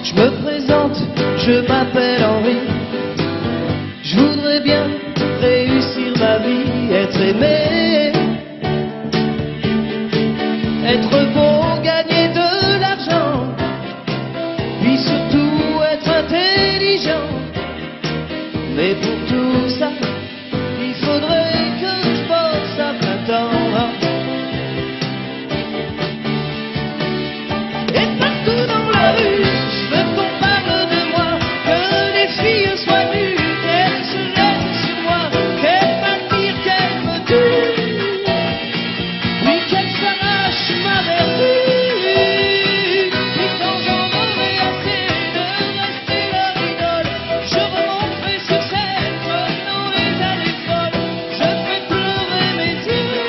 Je me présente, je m'appelle Henri. Je voudrais bien réussir ma vie, être aimé, être beau, gagner de l'argent, puis surtout être intelligent. Mais pour tout ça, il faudrait que je bosse à plein temps. Et partout dans la rue, je veux qu'on parle de moi, que les filles soient nues, qu'elles se laissent sur moi, qu'elles m'attirent, qu'elles me tuent, puis qu'elles s'arrachent ma vertu. Puis quand j'en aurai assez de rester leur idole, je remonterai sur scène, prenant les allées folles, je ferai pleurer mes yeux,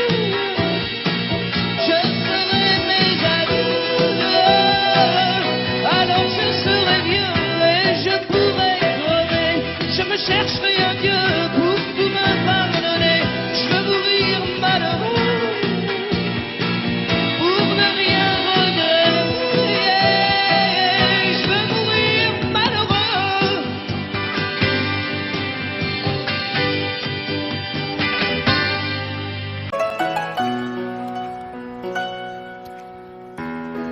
je ferai mes amis. Alors je serai vieux et je pourrai crever. Je me chercherai un Dieu pour tout me pardonner. Je veux mourir malheureux pour ne rien regretter. Je veux mourir malheureux.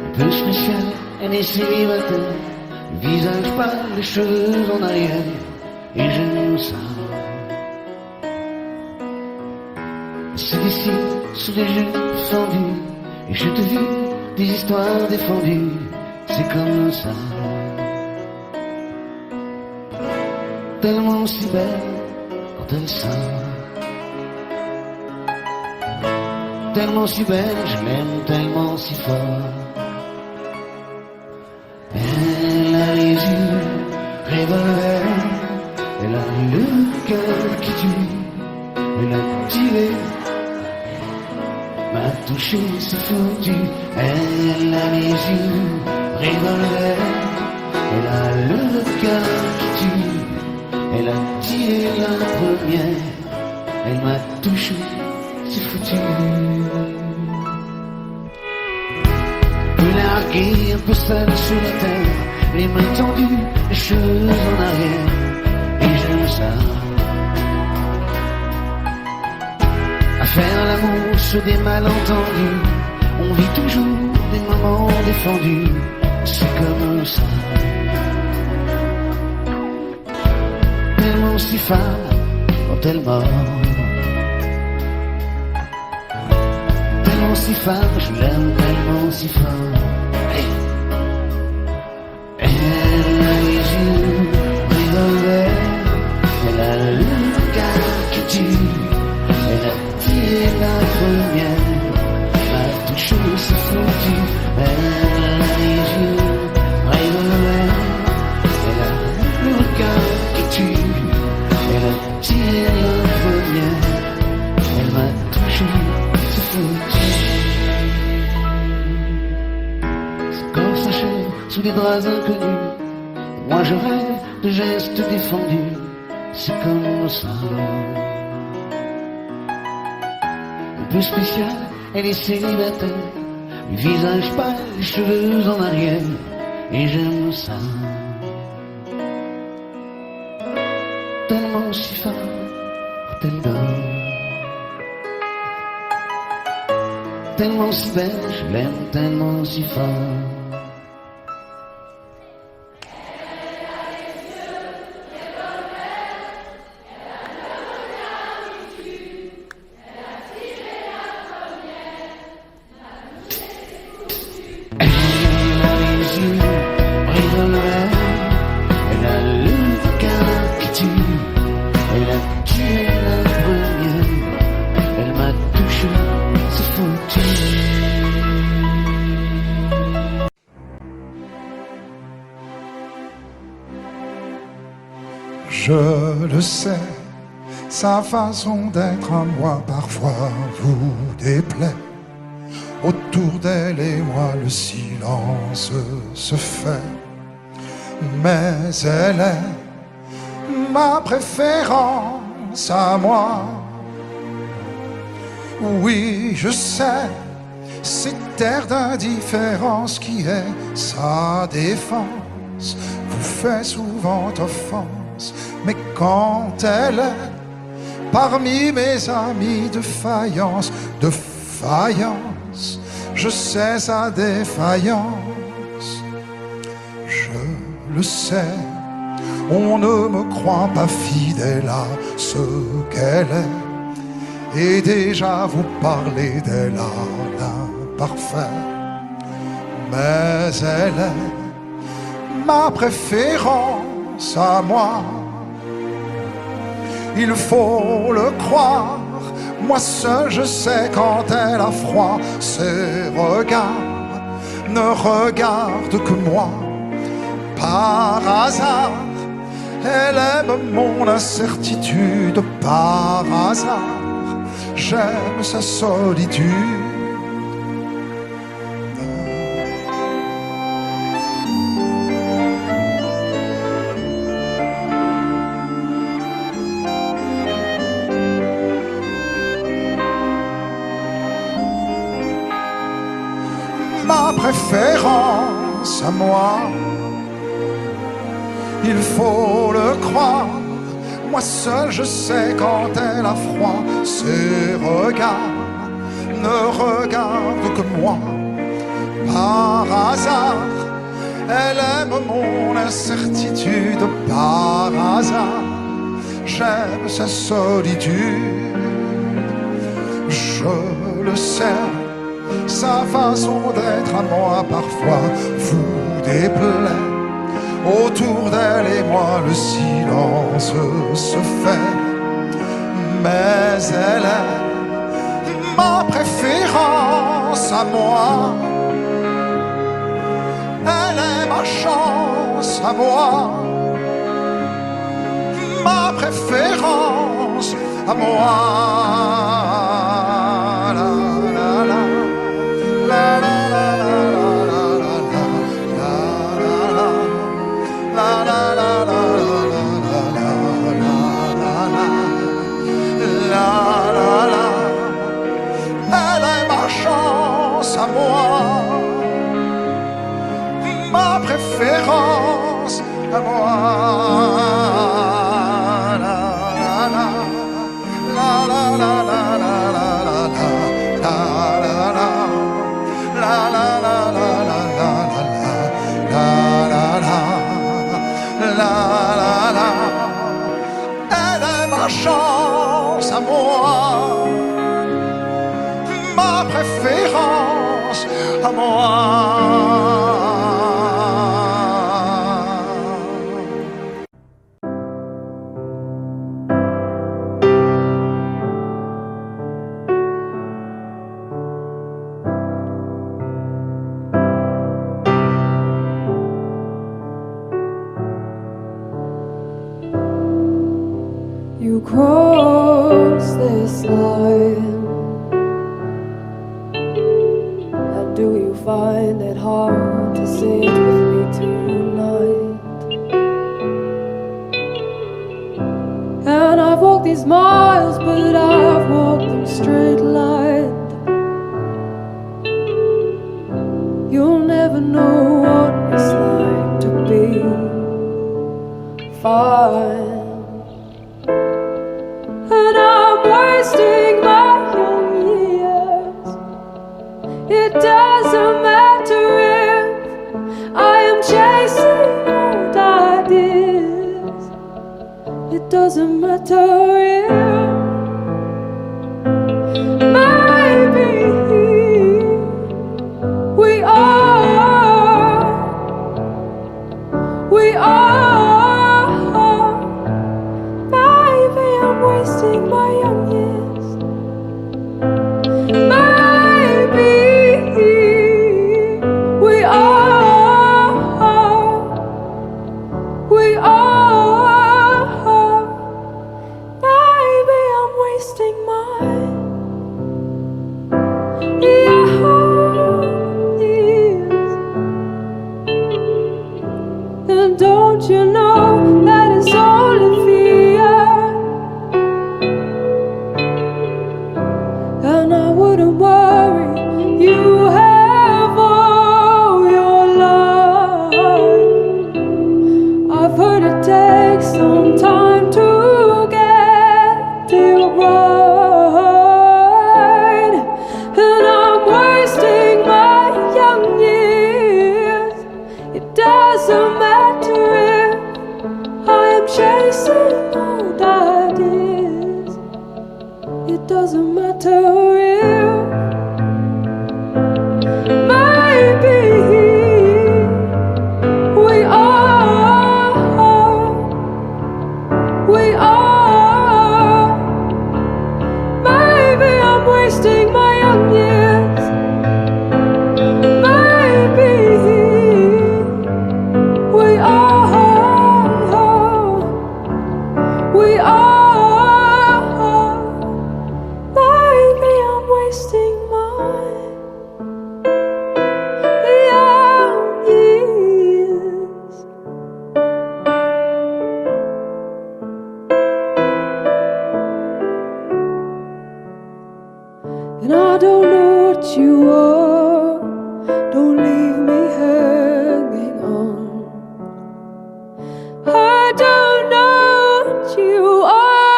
Un peu spécial, elle est célibataire, visage pâle, les cheveux en arrière, et j'aime ça. C'est d'ici, sous les jupes fendues, et je te vis des histoires défendues, c'est comme ça. Tellement si belle quand elle sort, tellement si belle, je l'aime tellement si fort. Elle a les yeux revolver, elle a le cœur qui tue, elle a tiré, m'a touché, c'est foutu. Elle a les yeux revolver, elle a le cœur qui tue, elle a tiré la première, elle m'a touché, c'est foutu. Largué un peu seul sur la terre, les mains tendues, les cheveux en arrière, et j'aime ça. À faire l'amour sur des malentendus, on vit toujours des moments défendus, c'est comme ça. Tellement si femme quand elle mord, tellement si femme, je l'aime tellement si fort. Elle a les yeux revolver, elle a le cœur qui tue, elle a tiré la première, m'a touché, c'est foutu. Elle a les yeux revolver, elle a le cœur qui tue, elle a tiré la première, elle m'a touché, c'est foutu. Son corps s'achève sous des draps inconnus, moi je rêve de gestes défendus, c'est comme ça. Un peu spécial, elle est célibataire, le visage pâle, les cheveux en arrière, et j'aime ça. Tellement si fort quand elle dort, tellement si belle, je l'aime tellement si fort. Je le sais, sa façon d'être à moi parfois vous déplaît. Autour d'elle et moi le silence se fait. Mais elle est ma préférence à moi. Oui, je sais, cette terre d'indifférence qui est sa défense. vous fait souvent offense, mais quand elle est parmi mes amis de faïence, je sais sa défaillance. Je le sais, on ne me croit pas fidèle à ce qu'elle est, et déjà vous parlez d'elle à l'imparfait. Mais elle est ma préférence à moi, il faut le croire. Moi seul je sais quand elle a froid, ses regards ne regardent que moi. Par hasard, elle aime mon incertitude. Par hasard, j'aime sa solitude. Ma préférence à moi, il faut le croire. Moi seul je sais quand elle a froid, ses regards ne regardent que moi. Par hasard, elle aime mon incertitude. Par hasard, j'aime sa solitude. Je le sais, sa façon d'être à moi parfois vous déplaît. Autour d'elle et moi le silence se fait. Mais elle est ma préférence à moi, elle est ma chance à moi, ma préférence à moi. À moi, ma préférence à moi. La la la la la la la la la. Elle est ma chance à moi, ma préférence à moi. You cross this line, and do you find it hard to sit with me tonight? And I've walked these miles, but I've walked them straight line. You'll never know what it's like to be fine. And I'm wasting my young years. It doesn't matter if I am chasing old ideas. It doesn't matter if maybe we are wasting my young years. Maybe we are. Maybe I'm wasting mine. Years. And don't you know that it's only fear? And I wouldn't worry, you have all your life. take some time to get it right, and I'm wasting my young years. It doesn't matter if I am chasing old ideas. It doesn't matter if maybe we are. Maybe I'm wasting my young years. Maybe we are. Maybe I'm wasting my young years. And I don't know what you are. Don't leave me hanging on. I don't know what you are,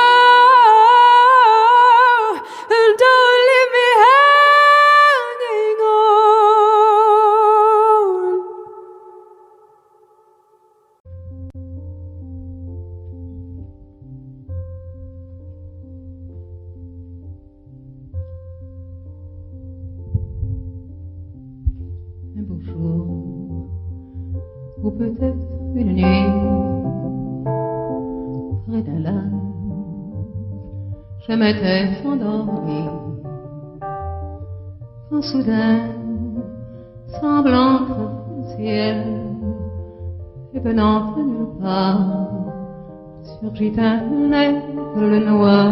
and don't leave me hanging on. Un beau jour, ou peut-être une nuit, près d'un lac, je m'étais endormie, quand soudain, semblant entre le ciel, et venant de nulle part, surgit un aigle noir,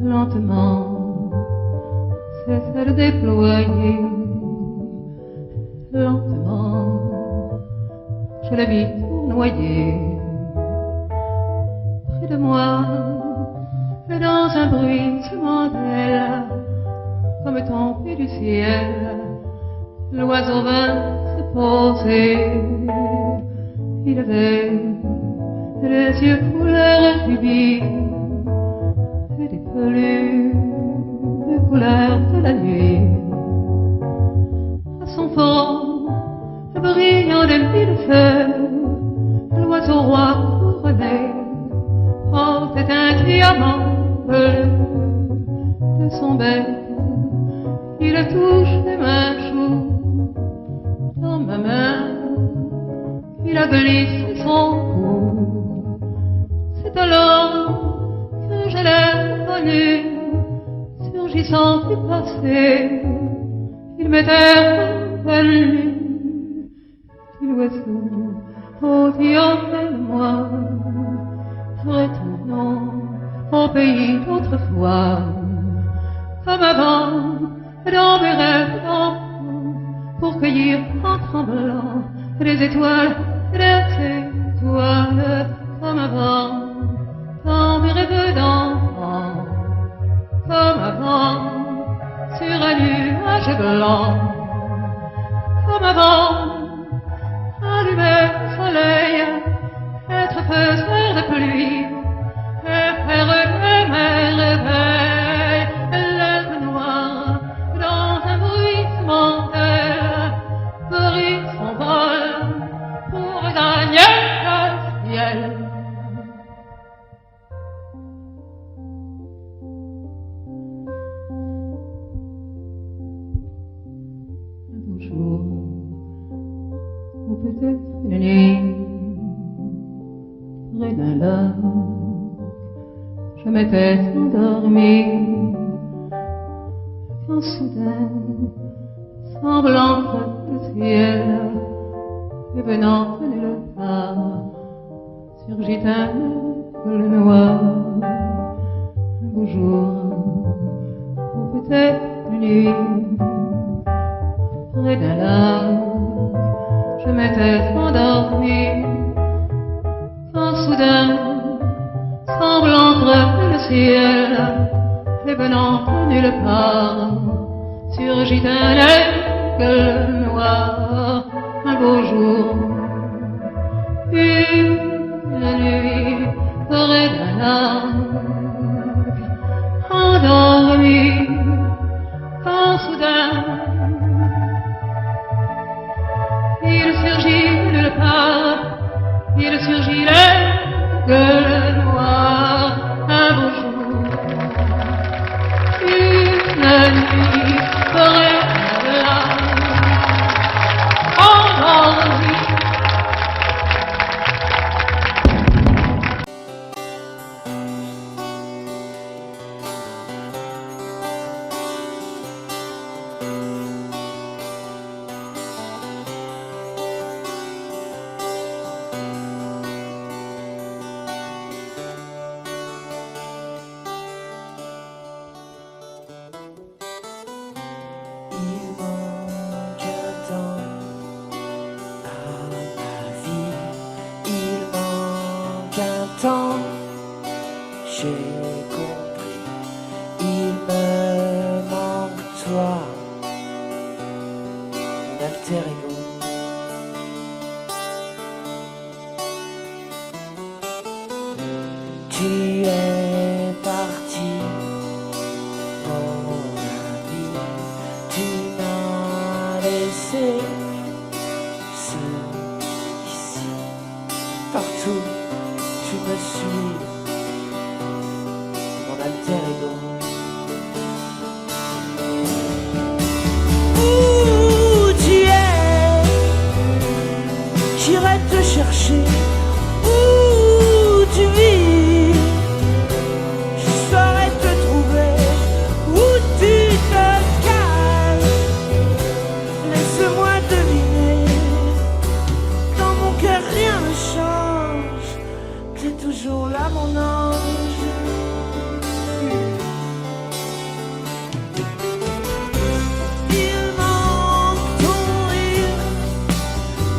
lentement, cessa de déployer. Lentement, je la vis tournoyer près de moi, et dans un bruissement d'aile, comme tombé du ciel, l'oiseau vint se poser. Il avait les yeux couleur rubis et des peluches couleur de la nuit. Son front brillant de mille feux, l'oiseau roi couronné portait un diamant bleu de son bec. Il touche ma joue dans ma main, il a glissé son cou. C'est alors que je l'ai connu, surgissant du passé. Il m'était revenu, petit oiseau, petit auprès de moi, retournons au pays d'autrefois, comme avant, dans mes rêves d'enfant, pour cueillir en tremblant des étoiles, comme avant, dans mes rêves d'enfant, comme avant. Sur un nuage blanc, comme avant, allumer le soleil, être faiseur de pluie, et faire que mes réveils, l'aigle noir, dans un bruissement d'aile, brise son vol pour gagner le ciel. Jour, ou peut-être une nuit, près d'un lac, je m'étais endormie, quand soudain, semblant entre le ciel, et venant de nulle part, surgit un aigle noir. Un beau jour, ou peut-être une nuit, près d'un lac, je m'étais endormie, quand soudain, semblant entre le ciel, et venant de nulle part, surgit un aigle noir. Un beau jour, une tu es parti, mon ami, tu m'as laissé seul ici. Partout, tu me suis, mon alter ego. Où tu es, j'irai te chercher. Où tu vis, je saurais te trouver. Où tu te caches, laisse-moi deviner. Dans mon cœur rien ne change, t'es toujours là mon ange. Il manque ton rire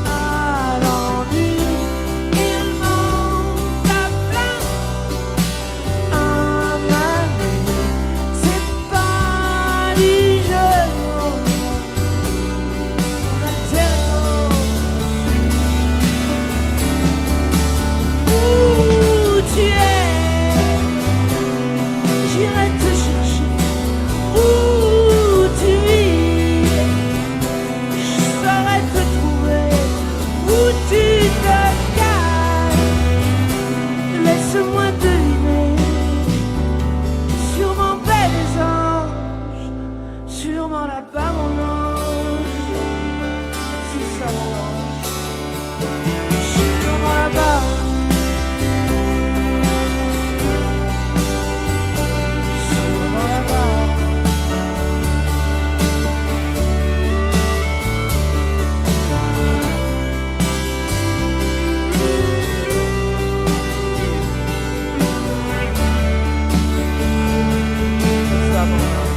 à l'ennui. Il manque ta place à ma vie. C'est pas du jeu, où tu es, j'irai te chercher. Où tu vis, je saurais te trouver. Où tu te caches, laisse-moi deviner. Sûrement bel des anges, sûrement là-bas mon ange. C'est ça mon ange, sûrement là-bas. Sûrement là-bas. C'est ça mon ange.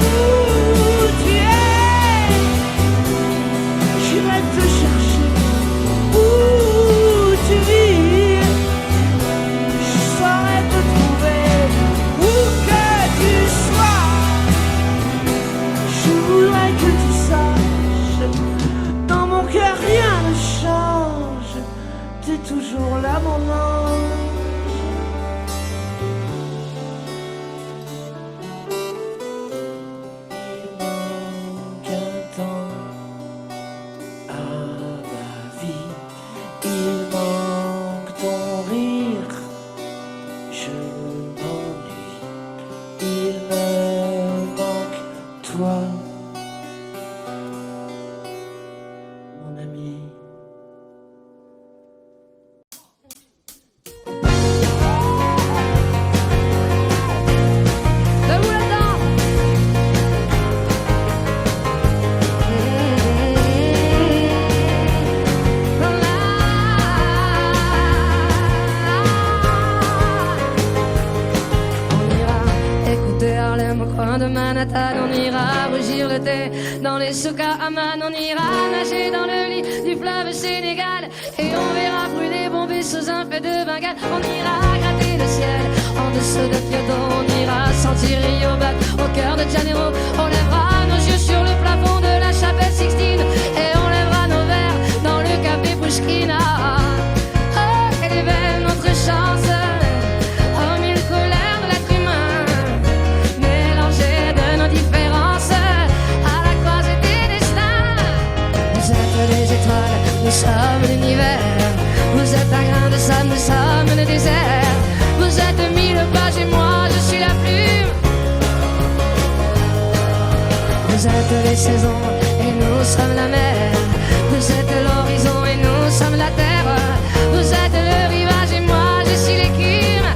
Où tu es, j'irai te chercher. Où tu vis, je saurais te trouver. Où que tu sois, je voudrais que tu saches. Dans mon cœur rien ne change, t'es toujours là mon ange. Il manque un temps à ma vie. Il manque ton rire, je m'ennuie. Il me manque toi, mon ami. Debout là-dedans. On ira écouter Harlem au coin de Manhattan. On ira rougir le thé dans les souks à Amman. On ira nager dans le lit du fleuve Sénégal. Et on verra brûler, bomber sous un feu de Bengale. On ira gratter le ciel en dessous de Kyoto. On ira sentir Rio Black au cœur de Janeiro. On lèvera nos yeux sur le plafond de la chapelle Sixtine. Et on lèvera nos verres dans le café Pushkina. Oh, quelle est belle notre chance. Oh, mille colères de l'être humain, mélangées de nos différences, à la croisée des destins. Vous êtes les étoiles, nous sommes l'univers. Vous êtes un grain de sable, nous sommes le désert. Vous êtes mille pages et moi je suis la plume. Vous êtes les saisons et nous sommes la mer. Vous êtes l'horizon et nous sommes la terre. Vous êtes le rivage et moi je suis l'écume.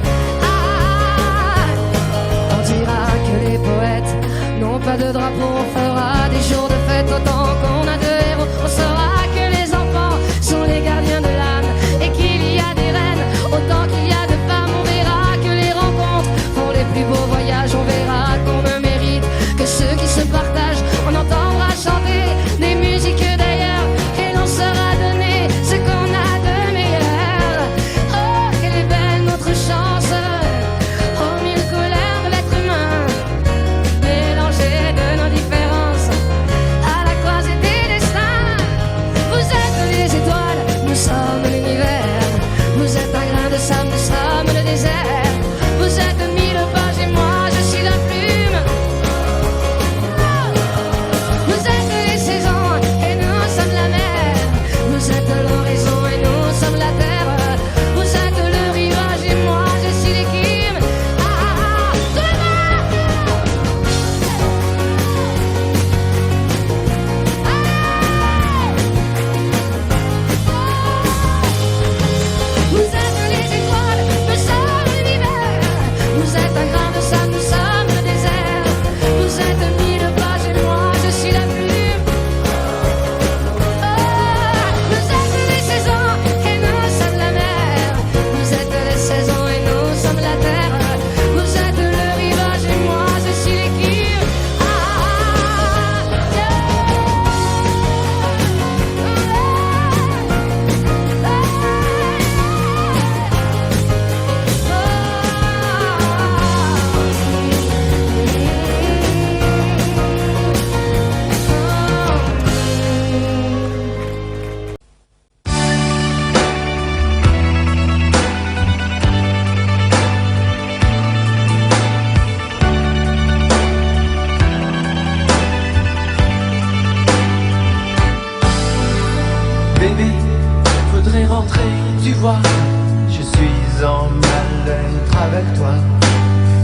On dira que les poètes n'ont pas de drapeau. On fera des jours de fête autant qu'on a de héros. On saura que les enfants sont les gardiens de l'âme et qu'il y a des reines autant qu'il y a de femmes. On verra que les rencontres font les plus beaux voyages. On verra qu'on ne mérite que ceux qui se battent.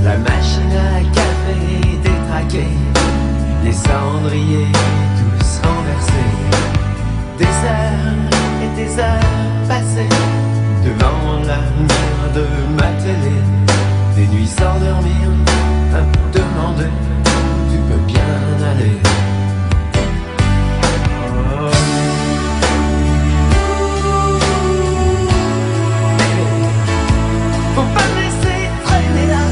La machine à café détraquée, les cendriers tous renversés. Des heures et des heures passées devant la lumière de ma télé. Des nuits sans dormir, à me demander où tu peux bien aller. Oh. Faut pas me laisser traîner là.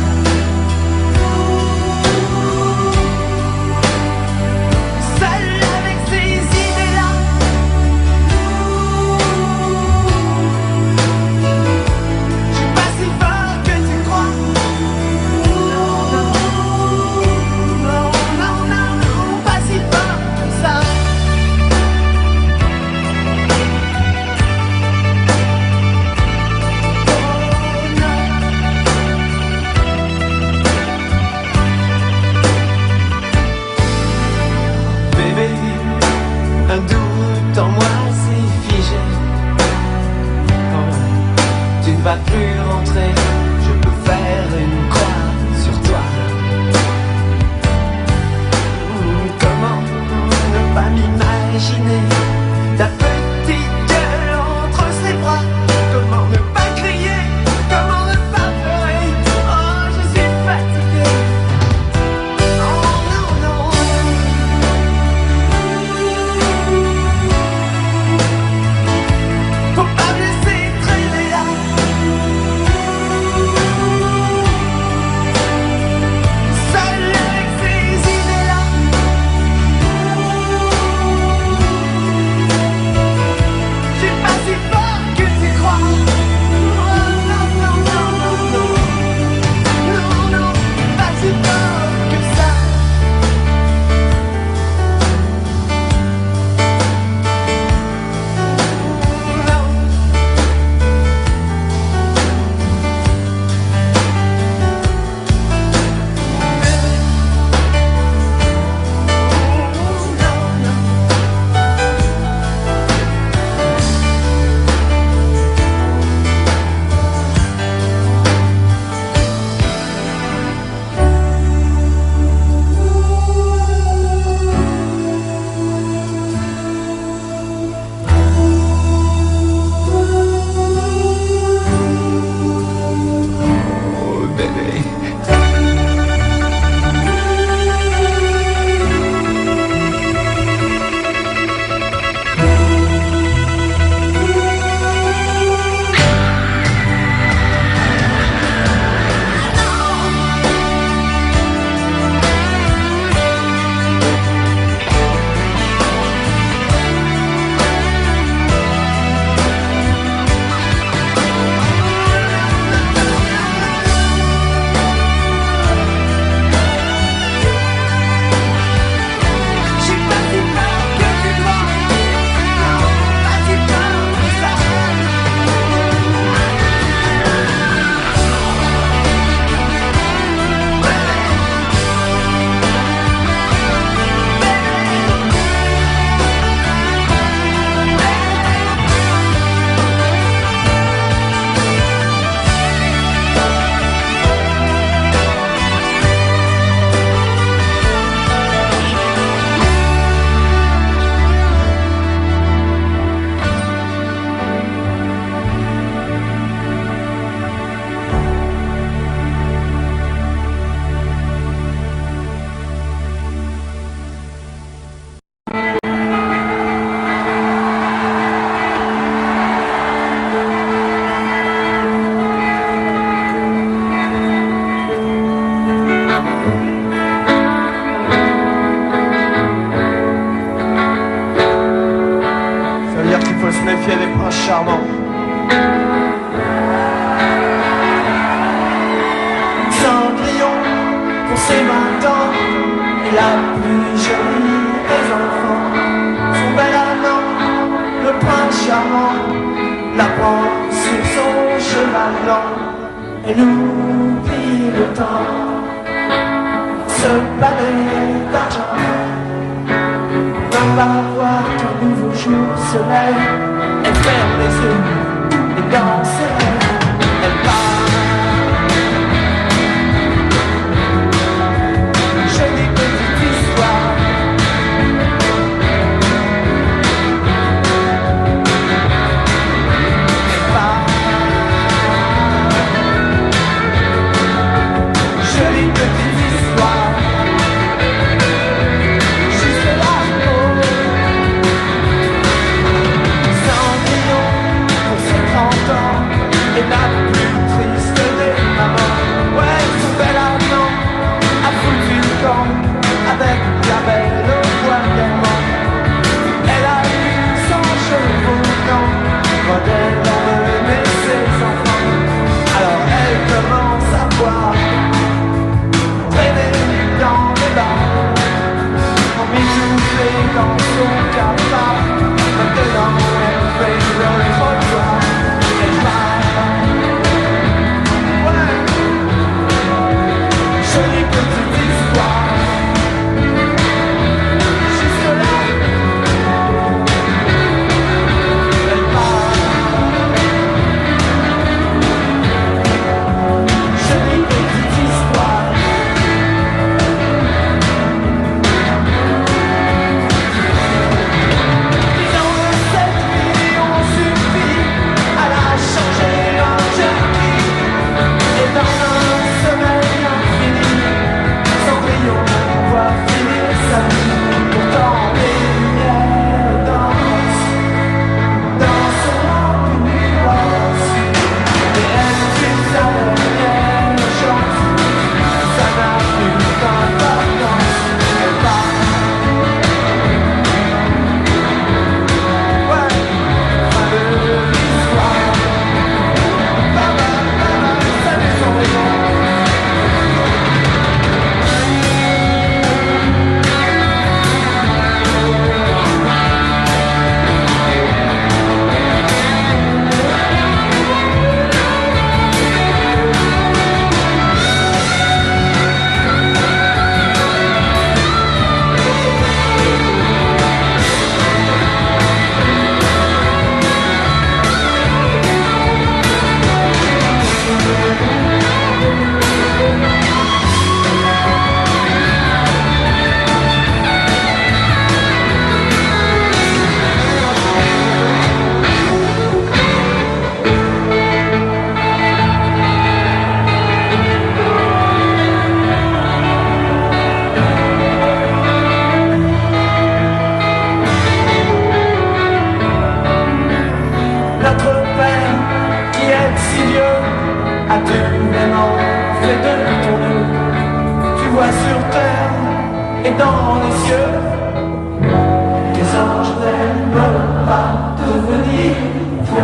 Seul avec ces idées-là. Je suis pas si fort que tu crois. Non, non, non, non, non, pas si fort que ça. Bébé, un doute en moi s'est figé. Oh, tu ne vas plus rentrer, je peux faire une croix sur toi. Comment ne pas m'imaginer ta petite gueule entre ses bras? Comment ne pas crier? Comment ne pas pleurer? Oh, je suis fatigué. Oh non, non. Faut pas me laisser traîner là. Seul avec ces idées-là. Je suis pas si fort que tu crois. Oh non, non, non, non, non. Non, non, pas si fort que ça. Non. Oh, bébé. Je suis pas si fort que tu crois. Non, pas si fort que ça. Ça veut dire qu'il faut se méfier des princes charmants. Cendrillon pour ses 20 ans et la plus jolie des enfants. Son bel amant, le prince charmant, la prend sur son cheval blanc et nous oublie le temps. Ce balai d'argent va voir qu'un nouveau jour se lève. Elle ferme les yeux et dans ses rêves elle part. dans les cieux. Les anges n'aiment pas devenir fous.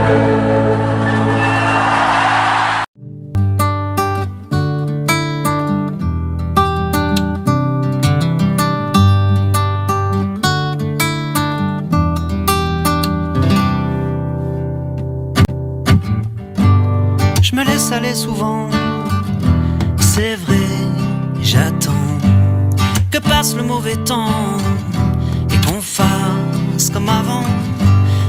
Je me laisse aller souvent, c'est vrai, j'attends que passe le mauvais temps et qu'on fasse comme avant.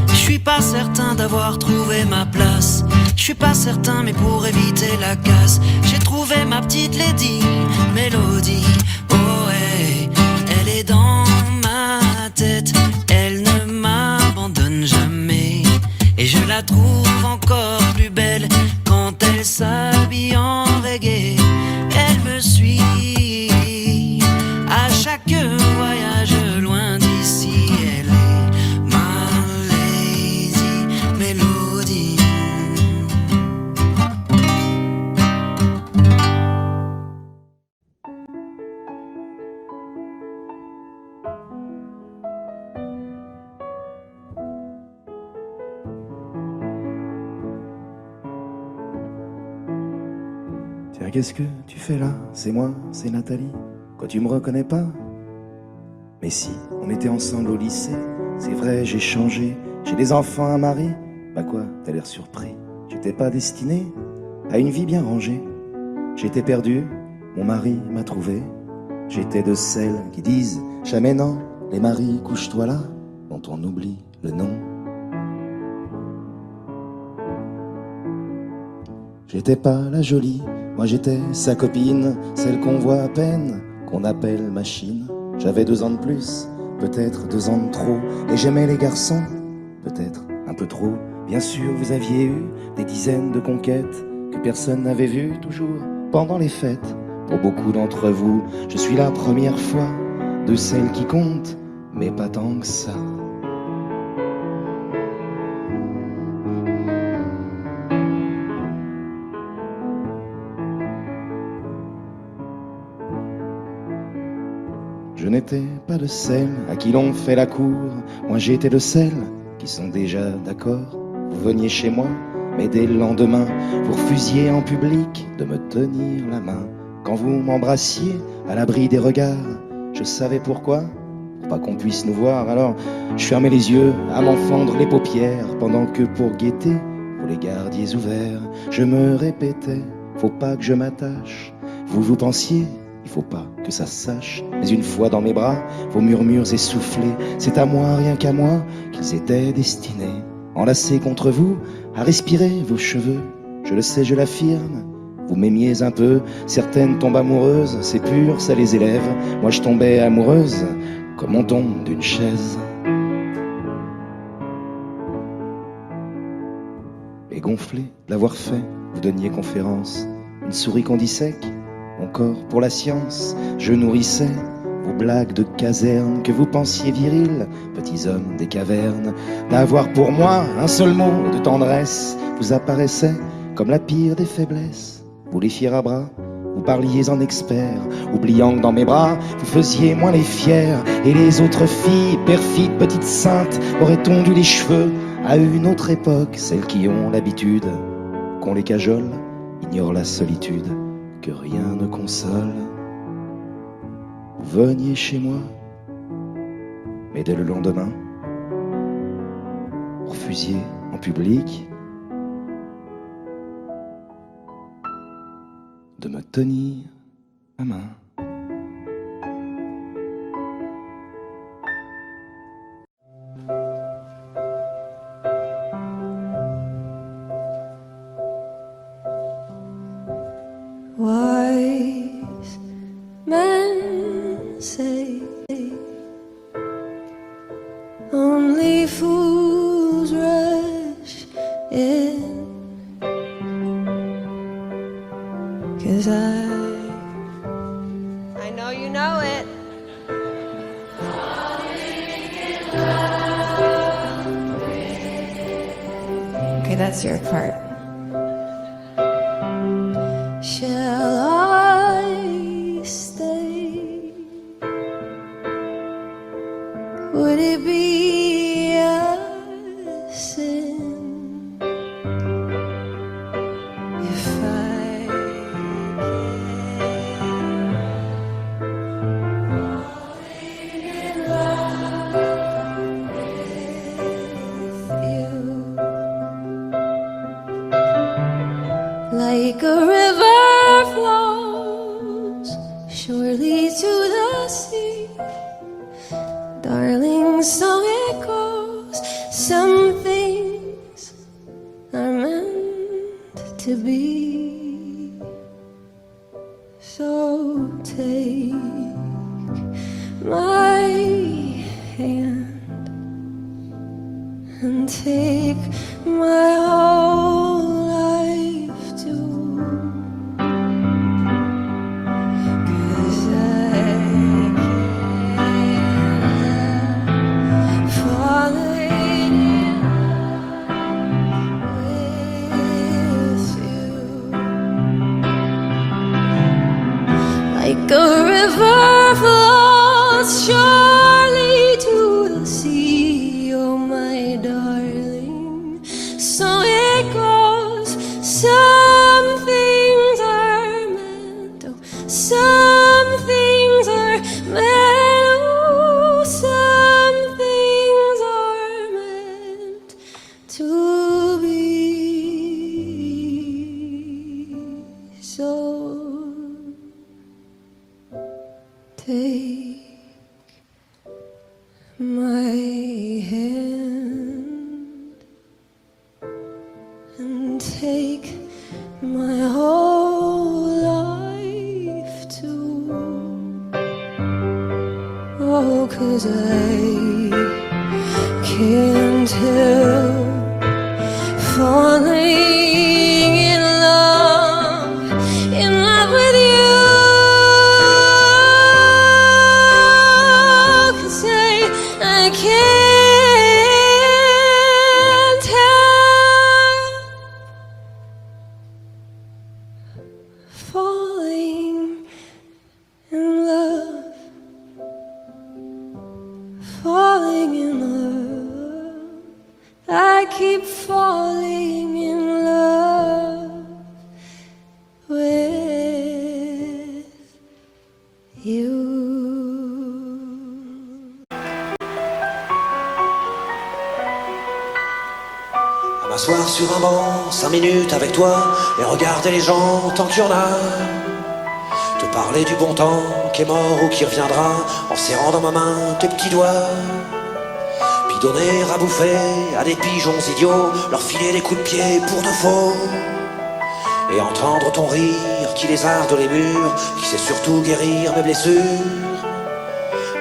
Je suis pas certain d'avoir trouvé ma place, je suis pas certain mais pour éviter la casse, j'ai trouvé ma petite lady, Mélodie. Oh hey, elle est dans ma tête, elle ne m'abandonne jamais et je la trouve encore plus belle quand elle s'habille en reggae. Elle me suit à chaque voyage loin d'ici. Elle est ma lazy mélodie. Tiens, qu'est-ce que tu fais là? C'est moi, c'est Nathalie. Quoi, tu me reconnais pas? Mais si, on était ensemble au lycée. C'est vrai, j'ai changé. J'ai des enfants, un mari. Bah quoi, t'as l'air surpris. J'étais pas destiné à une vie bien rangée. J'étais perdu, mon mari m'a trouvé. J'étais de celles qui disent jamais non. Les maris, couche-toi là, dont on oublie le nom. J'étais pas la jolie, moi j'étais sa copine, celle qu'on voit à peine, qu'on appelle machine. J'avais 2 ans de plus, peut-être 2 ans de trop, et j'aimais les garçons, peut-être un peu trop. Bien sûr, vous aviez eu des dizaines de conquêtes que personne n'avait vues toujours pendant les fêtes. Pour beaucoup d'entre vous, je suis la première fois de celle qui compte, mais pas tant que ça. Je n'étais pas de celles à qui l'on fait la cour. Moi j'étais de celles qui sont déjà d'accord. Vous veniez chez moi, mais dès le lendemain, vous refusiez en public de me tenir la main. Quand vous m'embrassiez à l'abri des regards, je savais pourquoi, pour pas qu'on puisse nous voir. Alors je fermais les yeux à m'en fendre les paupières, pendant que pour guetter, vous les gardiez ouverts. Je me répétais, faut pas que je m'attache. Vous pensiez, il faut pas que ça se sache. Mais une fois dans mes bras, vos murmures essoufflés, c'est à moi, rien qu'à moi, qu'ils étaient destinés. Enlacés contre vous, à respirer vos cheveux. Je le sais, je l'affirme, vous m'aimiez un peu. Certaines tombent amoureuses, c'est pur, ça les élève. Moi je tombais amoureuse, comme on tombe d'une chaise. Et gonflé de l'avoir fait, vous donniez conférence. Une souris qu'on dissèque, mon corps pour la science. Je nourrissais vos blagues de caserne que vous pensiez virils, petits hommes des cavernes. D'avoir pour moi un seul mot de tendresse vous apparaissait comme la pire des faiblesses. Vous les fiers à bras, vous parliez en expert, oubliant que dans mes bras vous faisiez moins les fiers. Et les autres filles, perfides petites saintes, auraient tondu les cheveux à une autre époque. Celles qui ont l'habitude qu'on les cajole ignorent la solitude que rien ne console. Vous veniez chez moi, mais dès le lendemain, vous refusiez en public de me tenir la main. Wise men say only fools rush in, 'cause I know you know it. Okay, that's your part. Shall I stay surely to the sea. Darling, so it goes. Some things are meant to be. So take my hand and take my whole life too. 'Cause I can't falling in love with you. Like a river flows surely to the sea, oh my darling, so it goes. Some things are meant, oh, some things are meant, oh, some things are meant to be. So take my hand and take my whole life too. Oh, 'cause I can't help falling in love with you. 'Cause I can't help falling in love, falling in love. I keep falling in love with you. À m'asseoir sur un banc, 5 minutes avec toi, et regarder les gens tant qu'il y en a. Te parler du bon temps qui est mort ou qui reviendra, en serrant dans ma main tes petits doigts. Puis donner à bouffer à des pigeons idiots, leur filer des coups de pied pour de faux. Et entendre ton rire qui lézarde les murs, qui sait surtout guérir mes blessures.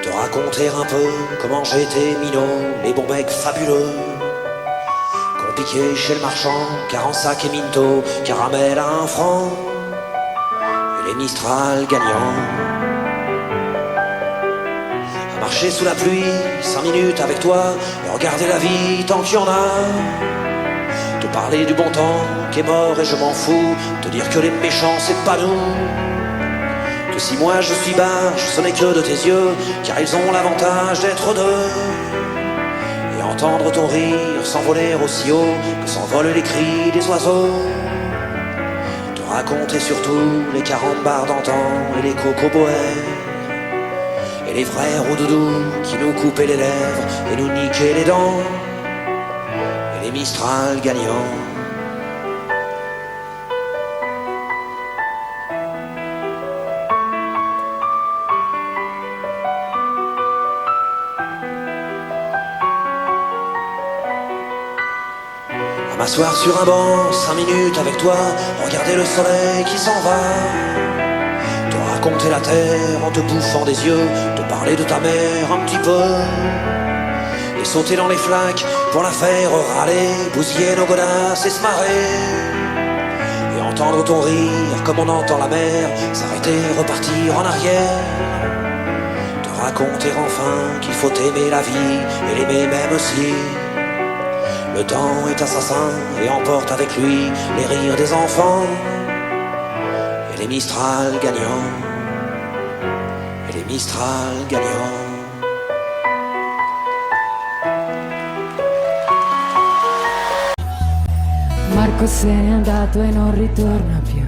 Te raconter un peu comment j'ai été minot, les bons mecs fabuleux qu'on piquait chez le marchand, car en sac et minto, caramel à 1 franc, et les Mistral gagnants. À marcher sous la pluie, 5 minutes avec toi, et regarder la vie tant qu'il y en a. Te parler du bon temps qui est mort et je m'en fous, te dire que les méchants c'est pas nous. Que si moi je suis barge, ce n'est que de tes yeux, car ils ont l'avantage d'être deux. Et entendre ton rire s'envoler aussi haut que s'envolent les cris des oiseaux. Te raconter surtout les carambars d'antan et les cocoboères, et les vrais roudoudous qui nous coupaient les lèvres et nous niquaient les dents, et les Mistral gagnants. À m'asseoir sur un banc, 5 minutes avec toi, regarder le soleil qui s'en va. Te raconter la terre en te bouffant des yeux, te parler de ta mère un petit peu. Et sauter dans les flaques pour la faire râler, bousiller nos godasses et se marrer. Et entendre ton rire comme on entend la mer, s'arrêter, repartir en arrière. Te raconter enfin qu'il faut aimer la vie et l'aimer même aussi. Le temps est assassin et emporte avec lui les rires des enfants, et les Mistral gagnants, et les Mistral gagnants. Marco se n'è andato e non ritorna più,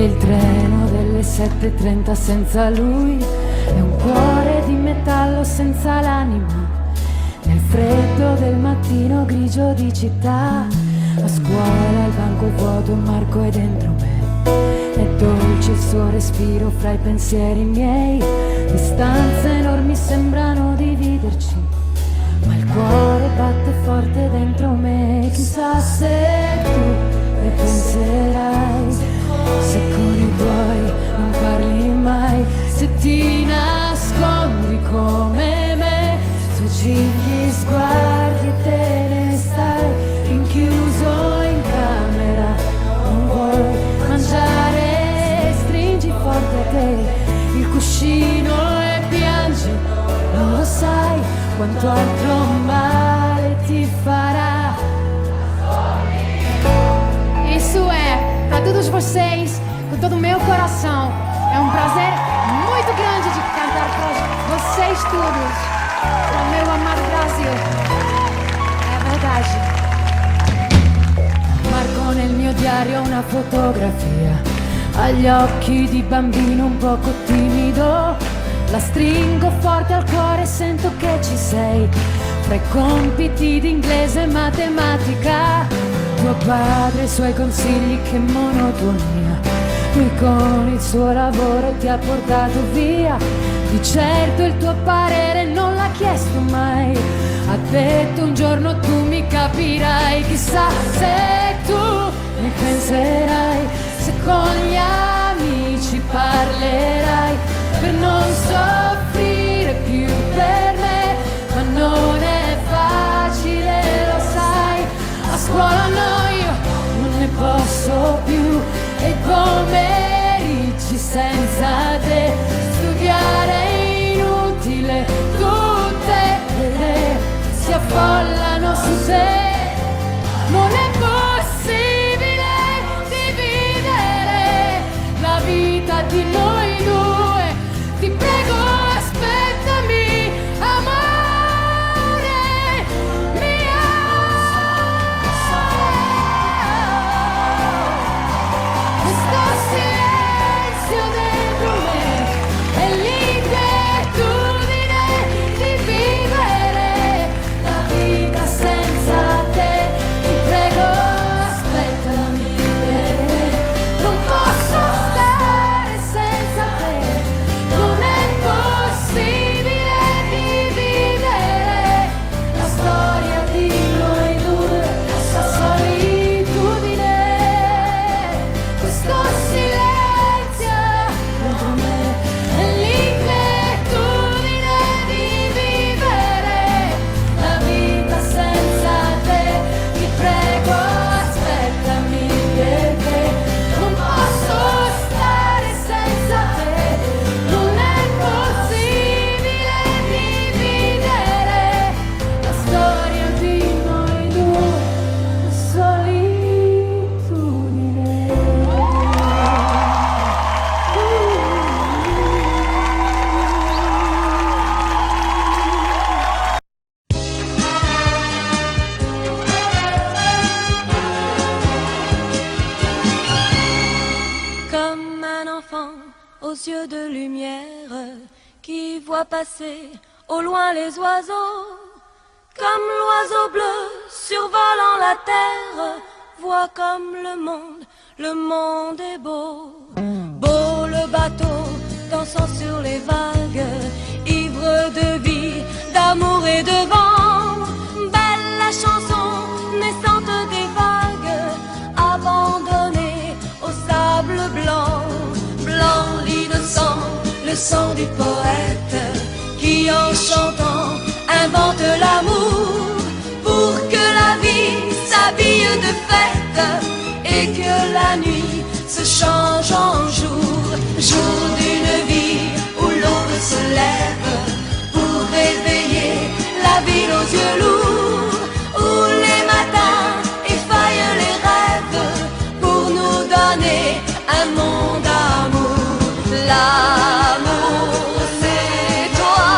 e il treno delle 7:30 senza lui è un cuore di metallo senza l'anima. Nel freddo del mattino grigio di città, a scuola il banco è vuoto, Marco è dentro me. È dolce il suo respiro fra i pensieri miei. Distanze enormi sembrano dividerci, ma il cuore batte forte dentro me. Chissà se tu ne penserai, se con i tuoi non parli mai, se ti nascondi come me, sfuggi gli sguardi e te ne stai rinchiuso in camera. Non vuoi mangiare, stringi forte a te il cuscino e piangi. Non lo sai quanto altro male ti fará. Isso é para todos vocês, com todo o meu coração. É um prazer muito grande de cantar para vocês todos, para o meu amado Brasil. É verdade. Marco nel mio diario una fotografia, agli occhi di bambino un poco timido. La stringo forte al cuore e sento che ci sei, fra i compiti di inglese e matematica. Tuo padre e i suoi consigli, che monotonia. Lui con il suo lavoro ti ha portato via. Di certo il tuo parere non l'ha chiesto mai. Ha detto un giorno tu mi capirai. Chissà se tu mi penserai, se con gli amici parlerai, per non soffrire più per me. Ma non è facile, lo sai. A scuola no, io non ne posso più. E pomeriggi senza te, studiare è inutile. Tutte le idee si affollano su te. Non è possibile dividere la vita di noi due. Ti prego, aspettami, amore mio. Questo silenzio dentro me è l'inquietudine di vivere la vita senza te. Ti prego, aspettami, non posso stare senza te. Non è possibile dividere la storia di noi due, la solitudine. Questo silenzio dentro me è l'inquietudine di vivere la vita senza te. Ti prego, aspettami, perché non posso stare senza te. Non è possibile dividere la storia di noi due, la solitudine. Comme un enfant aux yeux de lumière qui voit passer au loin les oiseaux, comme l'oiseau bleu survolant la terre, voit comme le monde est beau. Beau le bateau dansant sur les vagues, ivre de vie, d'amour et de vent. Belle la chanson naissante des vagues, abandonnée au sable blanc. Blanc l'innocent, le sang du poète, qui en chantant invente l'amour, pour que la vie s'habille de fête et que la nuit se change en jour. Jour d'une vie où l'aube se lève pour réveiller la ville aux yeux lourds, où les matins effaillent les rêves pour nous donner un monde d'amour. L'amour c'est toi,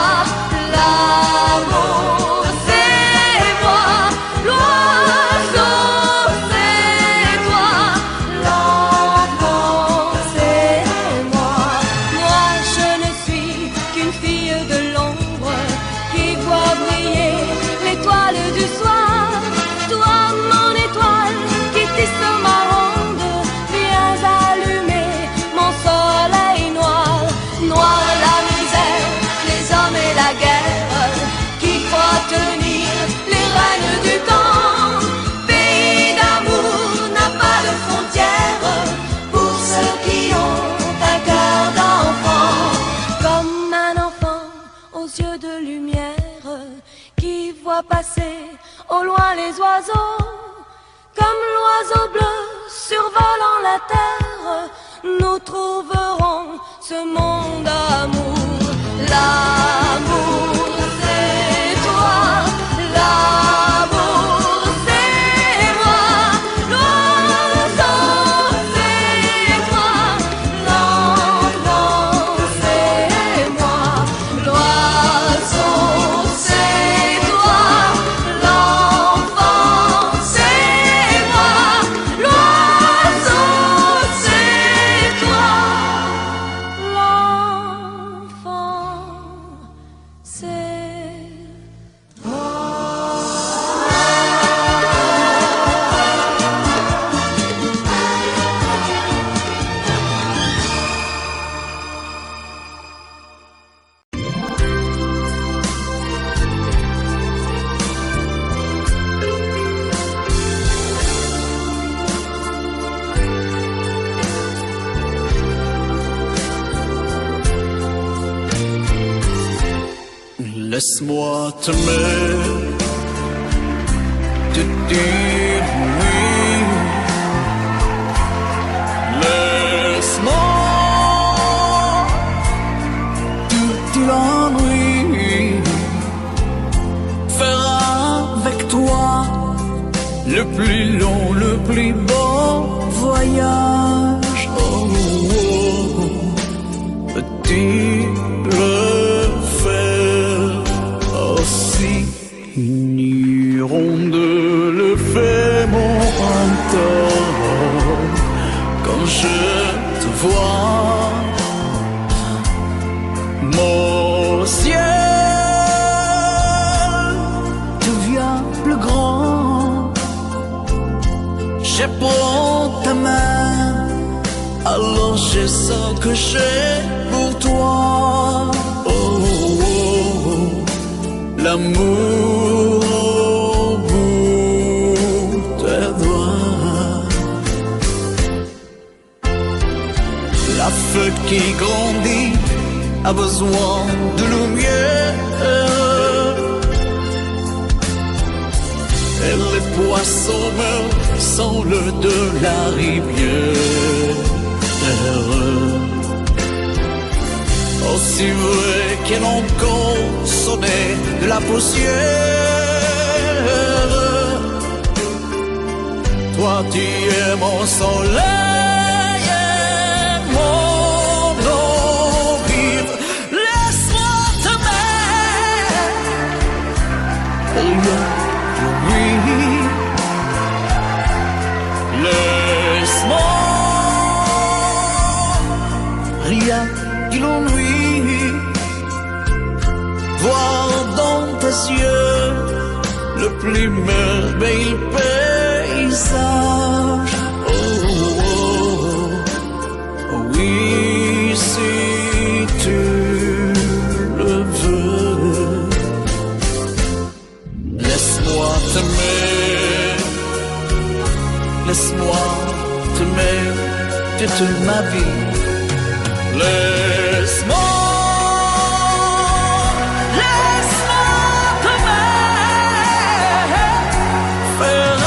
l'amour c'est moi, l'oiseau c'est toi, l'enfant c'est moi. vois passer au loin les oiseaux, comme l'oiseau bleu survolant la terre, nous trouverons ce monde d'amour. L'amour c'est toi, l'amour c'est moi, l'oiseau c'est toi, l'enfant c'est moi, l'oiseau c'est toi, l'enfant c'est moi, l'oiseau c'est toi, l'enfant c'est Laisse-moi t'aimer, te dire oui. Laisse-moi toute l'ennui faire avec toi le plus long, le plus beau voyage. Oh, oh, oh. Petit une hirondelle fait mon printemps. Quand je te vois, mon ciel devient plus grand. Je prends ta main, alors je sens que j'ai pour toi. Oh, oh, oh. L'amour au bout des doigts. La feuille qui grandit a besoin de lumière. Et les poissons meurent sans l'eau de la rivière. Aussi vrai qu'elle encore sonnait de la poussière. Toi tu es mon soleil et mon eau vive. Laisse-moi t'aimer. Oui, laisse-moi. Rien que l'ennui, voir dans tes yeux le plus merveilleux paysage. Oh, oh, oh, oui, si tu le veux. Laisse-moi t'aimer, laisse-moi t'aimer toute ma vie. Laisse-moi t'aimer, faire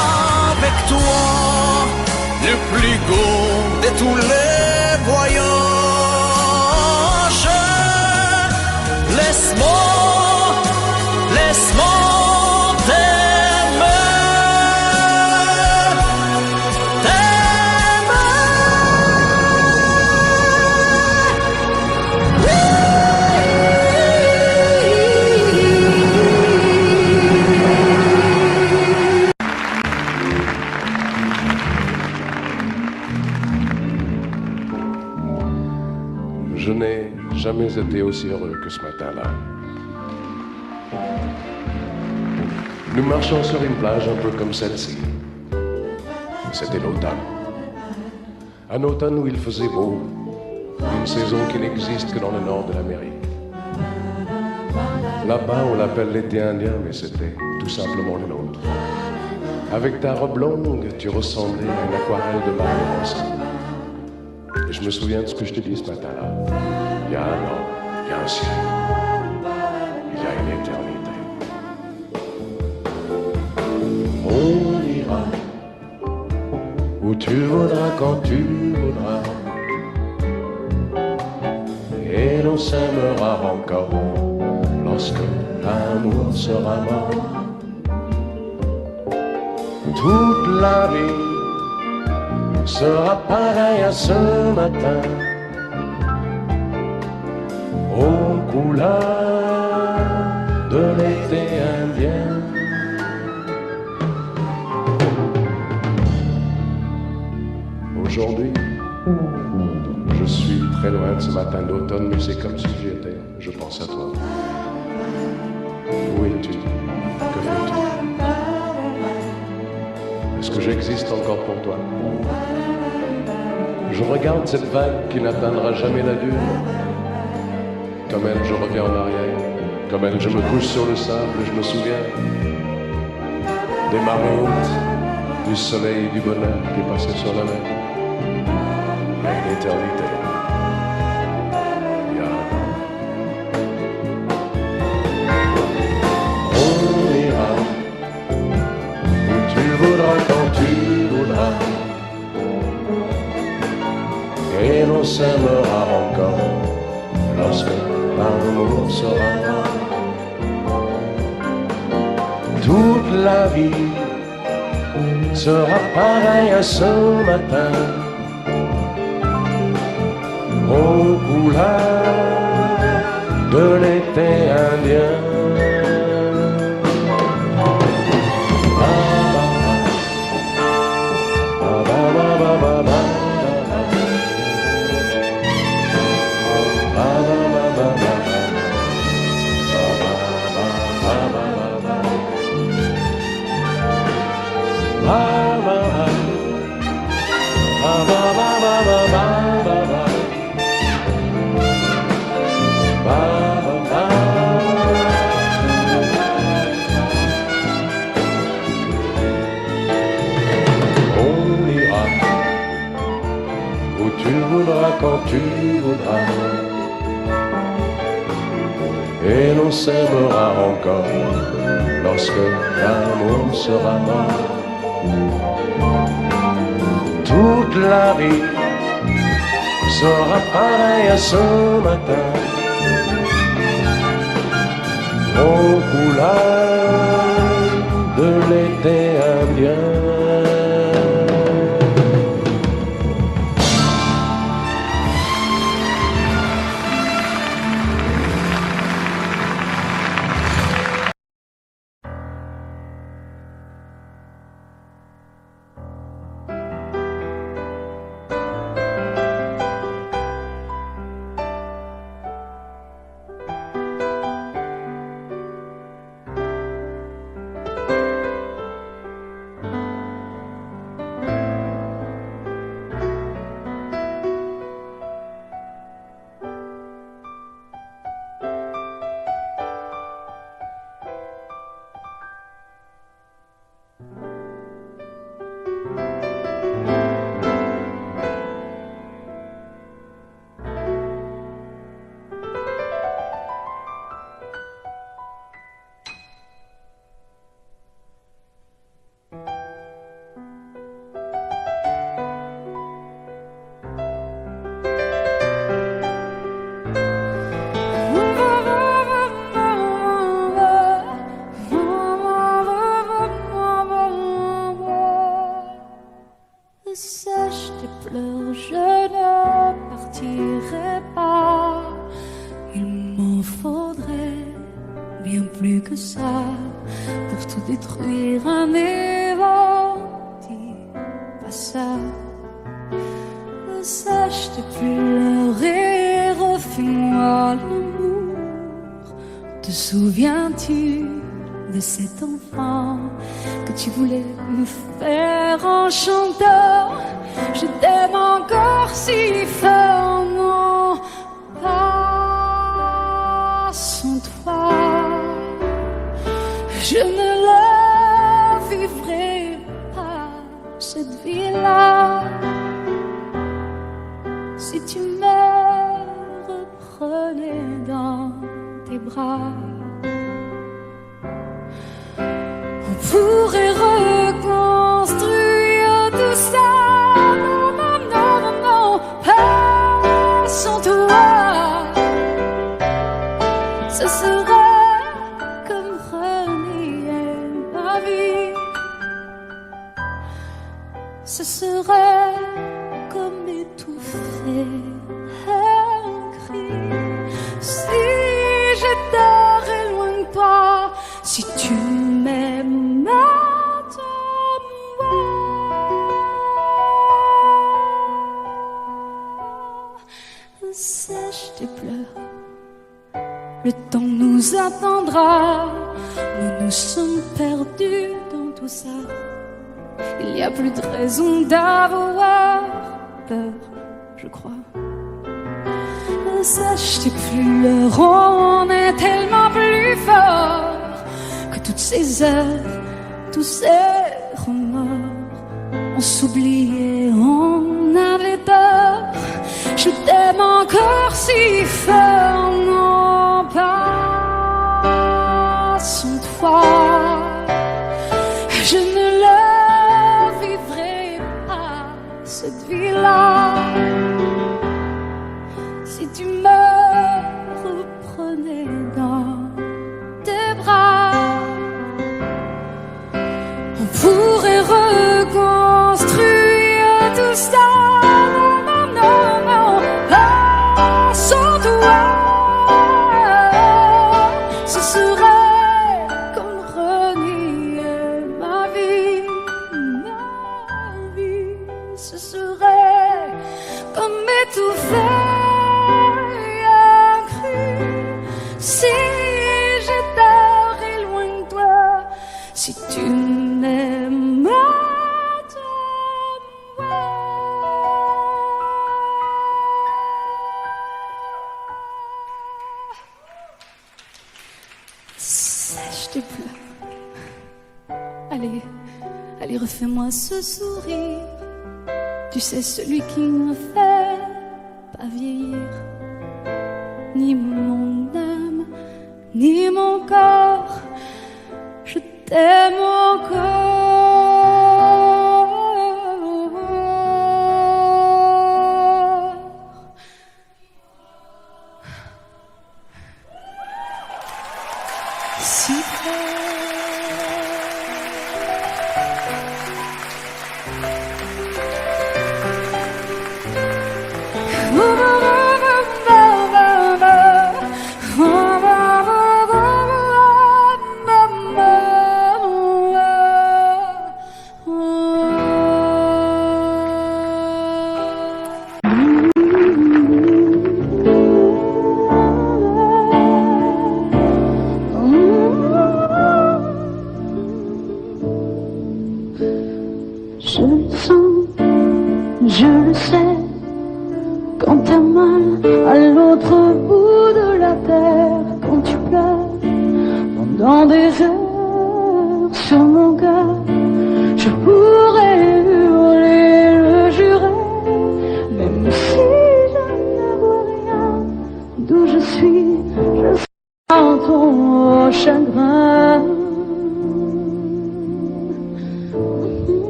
avec toi le plus beau de tous les voyages. Laisse-moi Je n'ai jamais été aussi heureux que ce matin-là. Nous marchions sur une plage un peu comme celle-ci. C'était l'automne. Un automne où il faisait beau, une saison qui n'existe que dans le nord de l'Amérique. Là-bas, on l'appelle l'été indien, mais c'était tout simplement le nôtre. Avec ta robe longue, tu ressemblais à une aquarelle de Marie-Rose. Et je me souviens de ce que je te dis ce matin-là. Il y a un an, il y a un siècle, il y a une éternité. tu voudras quand tu voudras, et l'on s'aimera encore lorsque l'amour sera mort. Toute la vie sera pareille à ce matin, aux couleurs de l'été indien. Aujourd'hui, je suis très loin de ce matin d'automne, mais c'est comme si j'y étais. Je pense à toi. Où es-tu? Que fais-tu? Est-ce que j'existe encore pour toi? Je regarde cette vague qui n'atteindra jamais la dune. Comme elle, je reviens en arrière. Comme elle, je me couche sur le sable et je me souviens des marées hautes, du soleil et du bonheur qui passaient sur la mer. L'éternité. On ira où tu voudras quand tu voudras, et l'on s'aimera encore lorsque l'amour sera là. Toute la vie sera pareille à ce matin, aux couleurs de l'été indien. Quand tu voudras, et l'on s'aimera encore lorsque l'amour sera mort. Toute la vie sera pareille à ce matin, aux couleurs de l'été indien. Sèche tes pleurs, je ne partirai pas. Il m'en faudrait bien plus que ça pour tout détruire, anéantir, pas ça. Sèche tes pleurs et refais-moi l'amour. Te souviens-tu de cet enfant que tu voulais me faire en chantant? Je t'aime encore si fort, non, pas sans toi. Je ne la vivrai pas, cette vie-là, si tu me reprenais dans tes bras. On pourrait reconstruire tout ça. Le temps nous attendra. Nous nous sommes perdus dans tout ça. Il n'y a plus de raison d'avoir peur, je crois. Sache, t'es plus l'heure, on est tellement plus fort que toutes ces heures, tous ces remords. On s'oubliait, on avait tort. Je t'aime encore si fort, non pas sans toi. Je ne la vivrai pas, cette vie-là. Si tu me reprenais dans tes bras, on pourrait reconstruire tout ça. Non, non, non, pas sans toi. Ce serait comme renier ma vie. Ce serait comme m'étouffer. Si j'étais loin de toi, si tu m'aimes, sèche tes pleurs. Allez, allez, refais-moi ce sourire. Tu sais, celui qui ne fait pas vieillir. Ni mon âme, ni mon corps, je t'aime encore. Si je le sens, je le sais, quand t'as mal à l'autre bout de la terre, quand tu pleures pendant des heures sur mon cœur, je pourrais hurler, le jurer, même si je ne vois rien d'où je suis, je sens ton chagrin.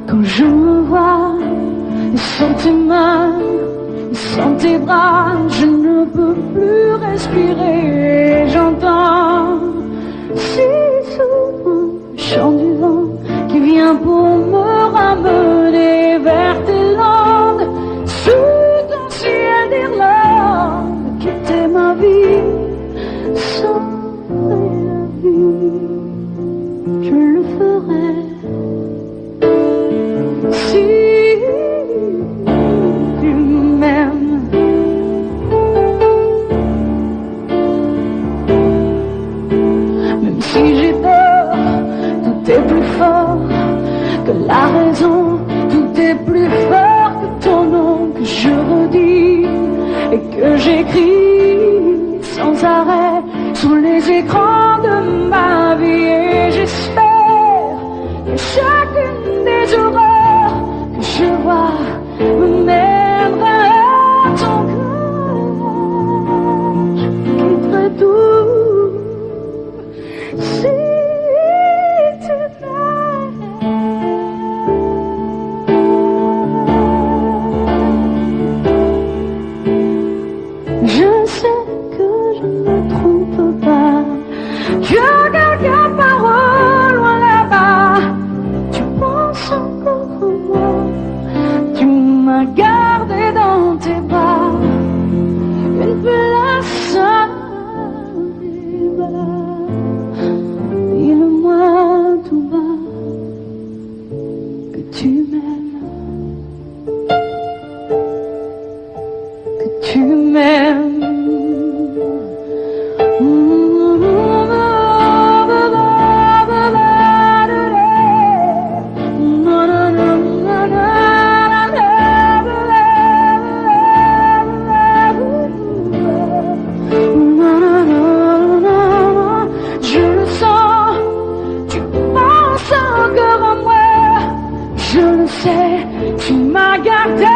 Quand je me vois sur tes mains, sur tes bras, je ne peux plus respirer. J'entends si souvent le chant du vent qui vient pour me ramener vers tes langues, sous ton ciel d'Irlande, quitter ma vie, sauver la vie, je le ferai. Si tu m'aimes, même si j'ai tort, tout est plus fort que la raison, tout est plus fort que ton nom que je redis et que j'écris sans arrêt sur les écrans de ma vie. Et j'espère que chacune des horreurs que je vois me mènera à ton cœur. Je quitterai tout si tu m'aimes. Je sais que je ne me trompe pas, que quelqu'un part au loin là-bas. Tu penses encore à moi, tu m'as tu m'aimes. Je le sens, tu penses encore à moi. Je le sais, tu m'as gardé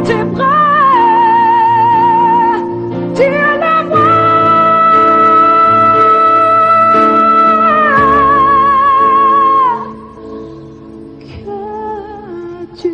tes bras. Tu es la moi. Que tu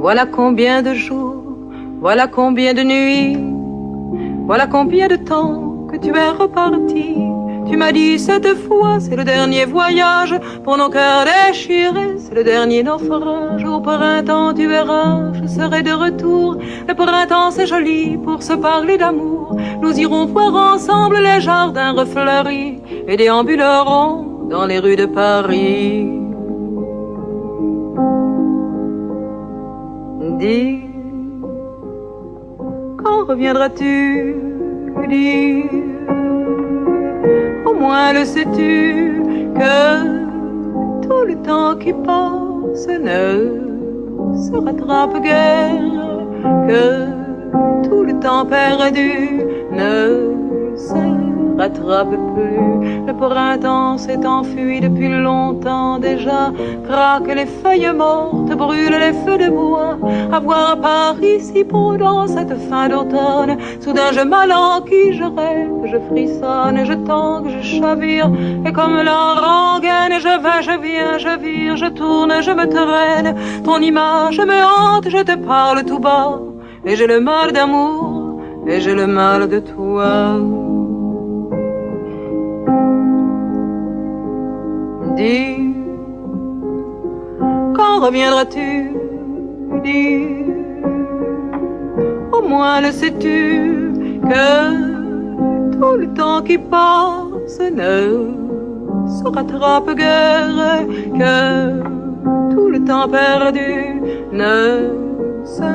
Voilà combien de jours, voilà combien de nuits, voilà combien de temps que tu es reparti. Tu m'as dit cette fois, c'est le dernier voyage pour nos cœurs déchirés, c'est le dernier naufrage. Au printemps, tu verras, je serai de retour. Le printemps, c'est joli pour se parler d'amour. Nous irons voir ensemble les jardins refleuris et déambulerons dans les rues de Paris. Dis, quand reviendras-tu? Dis, au moins le sais-tu que tout le temps qui passe ne se rattrape guère, que tout le temps perdu ne se rattrape plus. Le printemps s'est enfui depuis longtemps déjà. Craquent les feuilles mortes, brûlent les feux de bois. À voir Paris si beau dans cette fin d'automne. Soudain je m'alanquille, je rêve, je frissonne, je tangue, je chavire. Et comme la rengaine, je vais, je viens, je vire, je tourne, je me traîne. Ton image me hante, je te parle tout bas. Et j'ai le mal d'amour, et j'ai le mal de toi. Dis, quand reviendras-tu? Dis, au moins le sais-tu que tout le temps qui passe ne se rattrape guère, que tout le temps perdu ne se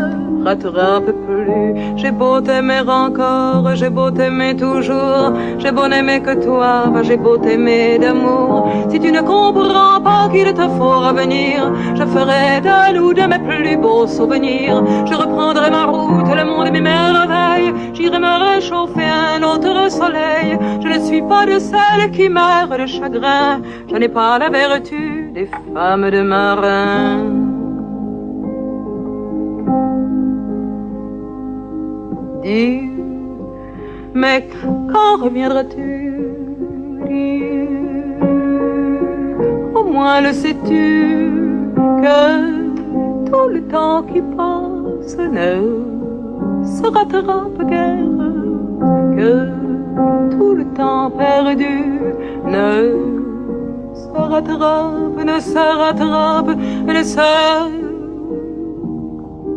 rattrape plus. J'ai beau t'aimer encore, j'ai beau t'aimer toujours, j'ai beau n'aimer que toi, j'ai beau t'aimer d'amour. Si tu ne comprends pas qu'il te faut revenir, je ferai de nous de mes plus beaux souvenirs. Je reprendrai ma route, le monde et mes merveilles, j'irai me réchauffer un autre soleil. Je ne suis pas de celles qui meurent de chagrin, je n'ai pas la vertu des femmes de marin. Dis, mais quand reviendras-tu? Dis, au moins le sais-tu que tout le temps qui passe ne se rattrape guère, que tout le temps perdu ne se rattrape, ne se rattrape, ne se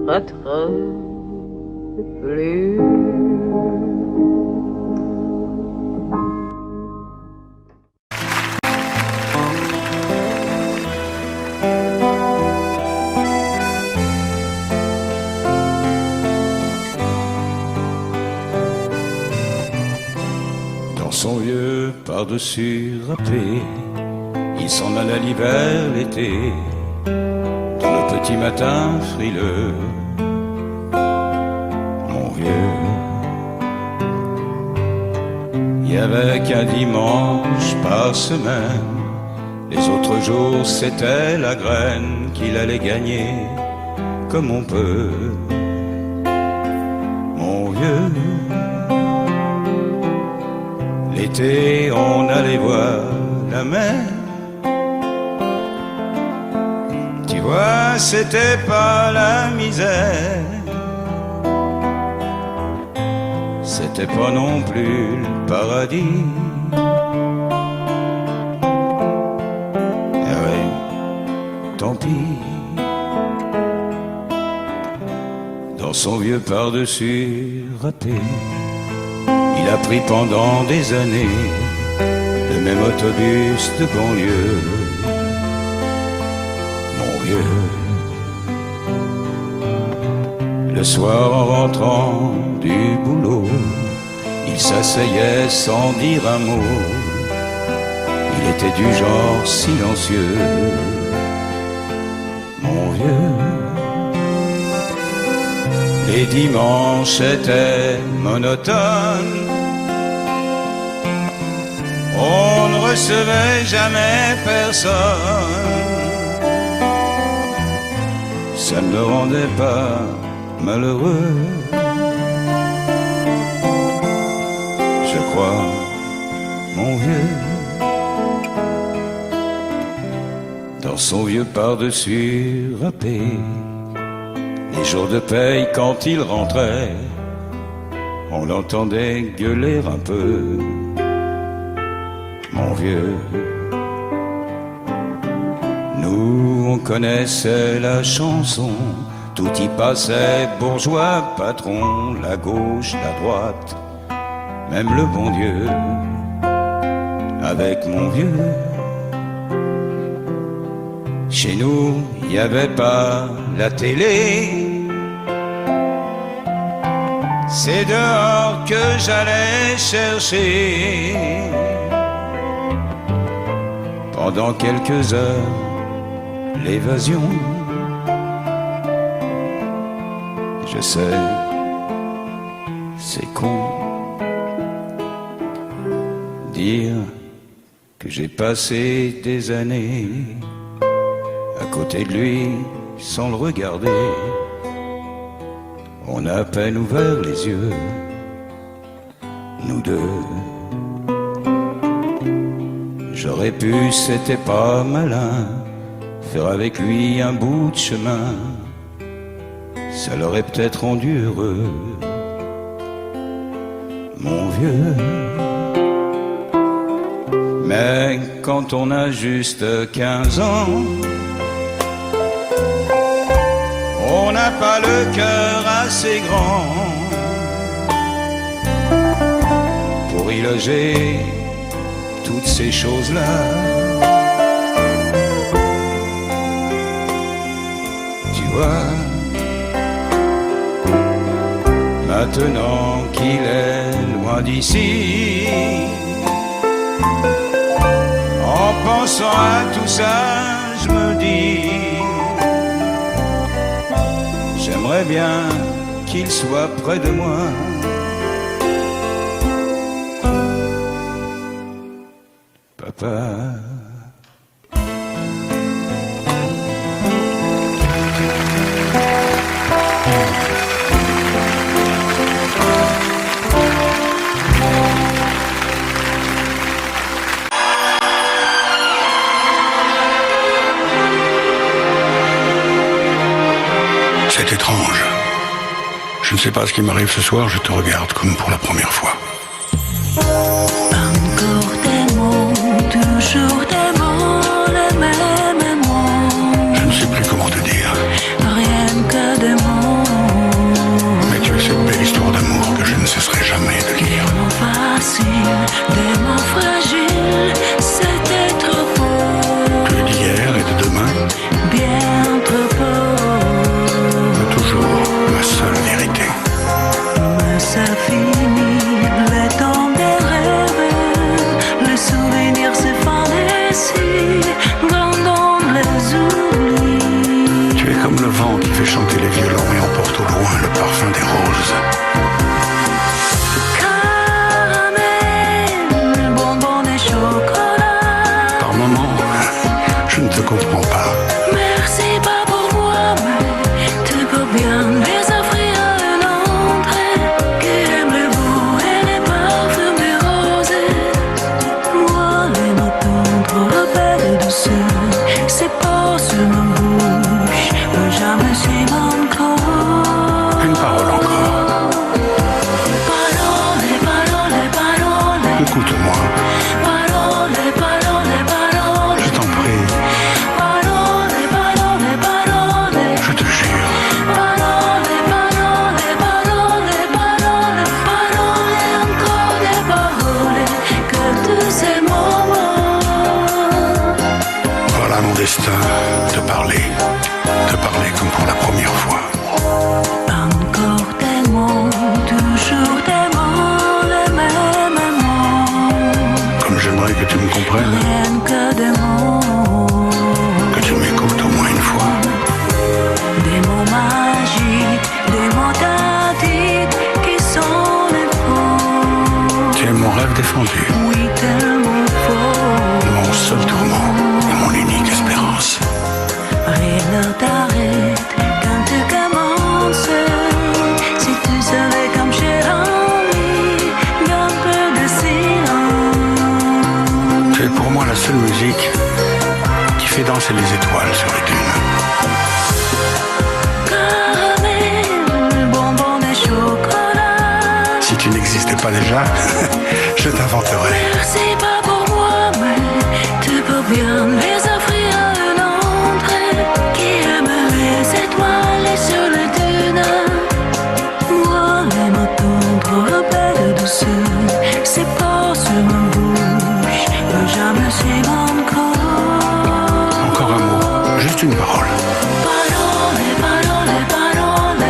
rattrape plus. Dans son vieux par-dessus râpé, il s'en alla l'hiver, l'été, dans le petit matin frileux. Il y avait qu'un dimanche par semaine, les autres jours c'était la graine qu'il allait gagner comme on peut. Mon vieux, l'été on allait voir la mer. Tu vois, c'était pas la misère, c'était pas non plus le paradis. Ah ouais, tant pis. Dans son vieux par-dessus râpé, il a pris pendant des années le même autobus de banlieue. Mon vieux, le soir en rentrant du boulot, il s'asseyait sans dire un mot. Il était du genre silencieux. Mon vieux, les dimanches étaient monotones. On ne recevait jamais personne. Ça ne le rendait pas malheureux, je crois, mon vieux. Dans son vieux par-dessus râpé, les jours de paye quand il rentrait, on l'entendait gueuler un peu. Mon vieux, nous on connaissait la chanson, tout y passait, bourgeois, patron, la gauche, la droite, même le bon Dieu. Avec mon vieux, chez nous, il n'y avait pas la télé. C'est dehors que j'allais chercher. Pendant quelques heures, l'évasion. Je sais, c'est con. dire que j'ai passé des années à côté de lui sans le regarder. On a à peine ouvert les yeux, nous deux. J'aurais pu, c'était pas malin, faire avec lui un bout de chemin. Ça l'aurait peut-être rendu heureux, mon vieux. Mais quand on a juste 15 ans, on n'a pas le cœur assez grand pour y loger toutes ces choses-là. Tu vois, maintenant qu'il est loin d'ici, en pensant à tout ça, je me dis, j'aimerais bien qu'il soit près de moi. Papa. C'est étrange. Je ne sais pas ce qui m'arrive ce soir, je te regarde comme pour la première fois. Encore des mots, toujours des mots, les mêmes mots. Je ne sais plus comment te dire. Rien que des mots. Mais tu es cette belle histoire d'amour que je ne cesserai jamais de lire. Des mots faciles, des mots fragiles, c'était trop beau. Que d'hier et de demain, bien trop beau. mais toujours ma seule vérité. Mais ça finit, les temps des rêves, les souvenirs se font ici, quand on les oublie. Tu es comme le vent qui fait chanter les violons et emporte au loin le parfum des roses. Caramel, bonbons et chocolat. Par moments, je ne te comprends pas. Merci pas pour moi, mais tu peux bien les offrir à un autre qui aime le goût et les parfums des roses. Moi, les matins trop belles de douceur, c'est pas sur ma bouche, mais jamais sur mon corps. Une parole encore. Parole, parole, parole. Écoute-moi, Parole, parole, parole. je t'en prie, Parole, parole, parole. je te jure. Parole, parole, parole, parole, parole, encore des paroles, que tous ces moments. Voilà mon destin, te parler comme pour la première fois. Encore des mots, toujours des mots, les mêmes mots. Comme j'aimerais que tu me comprennes, Rien que des mots, que tu m'écoutes au moins une fois. des mots magiques, des mots tactiques qui sont les faux. Tu es mon rêve défendu, Oui, tellement faux. mon seul tourment et mon unique espérance. Rien ne t'arrête quand tu commences. Si tu savais comme j'ai envie d'un peu de silence. Tu es pour moi la seule musique qui fait danser les étoiles sur les dunes. Caramel, bonbons et chocolat. Si tu n'existais pas déjà, je t'inventerai. Merci pas pour moi, mais tu peux bien les offrir à un autre qui aime les étoiles sur les dunes. Moi, les matins trop belles de douceur, c'est pas sur ma bouche, mais jamais sur mon corps. Encore un mot, juste une parole. Parole, parole, parole.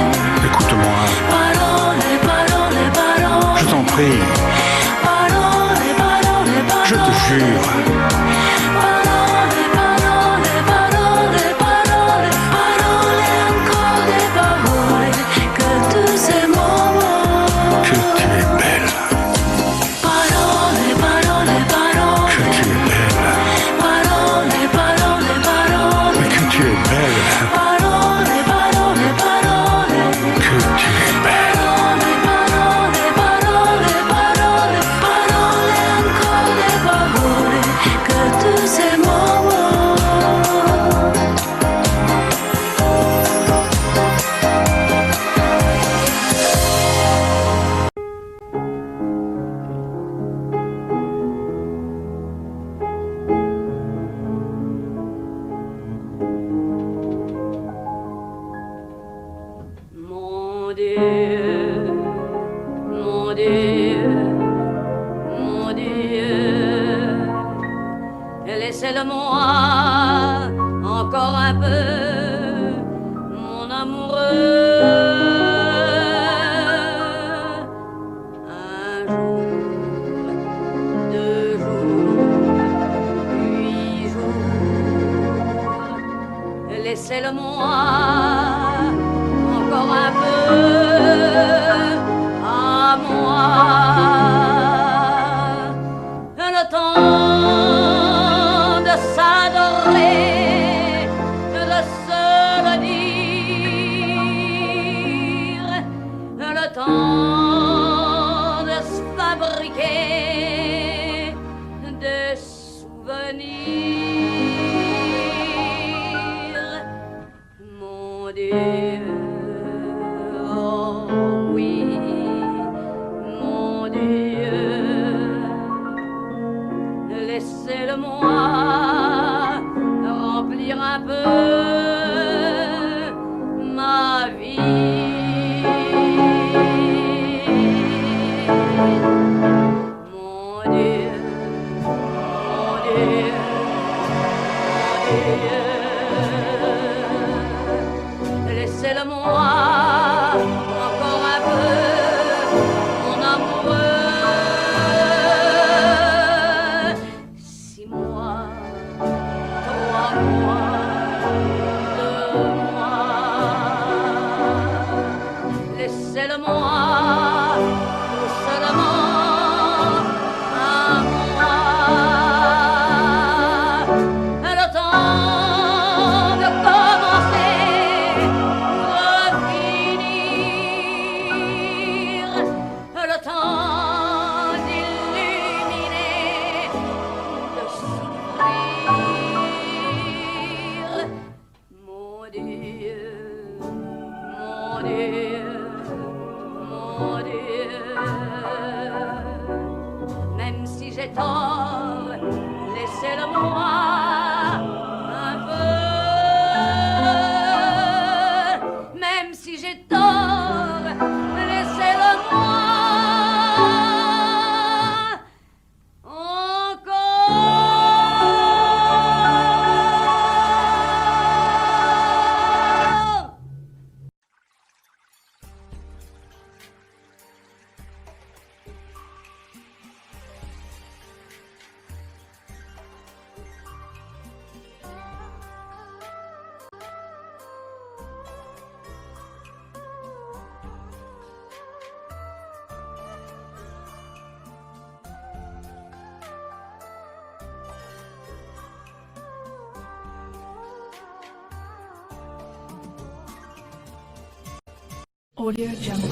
Écoute-moi, Parole, parole, parole. je t'en prie, Parole, parole, parole. Dieu, mon Dieu, mon Dieu, laissez-le-moi encore un peu, mon amoureux. Un jour, 2 jours, 8 jours, laissez-le-moi encore un peu à moi. Le temps de s'adorer, de se le dire, le temps de se fabriquer des souvenirs. Mon Dieu, oh oui, mon Dieu, laissez-le-moi remplir un peu ma vie. Mon Dieu, mon Dieu, mon Dieu, laissez-le-moi encore un peu, mon amoureux. 6 mois, 3 mois, 2 mois, laissez-le-moi tout seulement à moi. Le temps de commencer ou de finir, le temps d'illuminer, de s'ouvrir. Mon Dieu, mon Dieu, mon Dieu, même si j'ai tort, laissez-le-moi un peu. Même si j'ai tort, laissez-le-moi encore. Audio Jungle.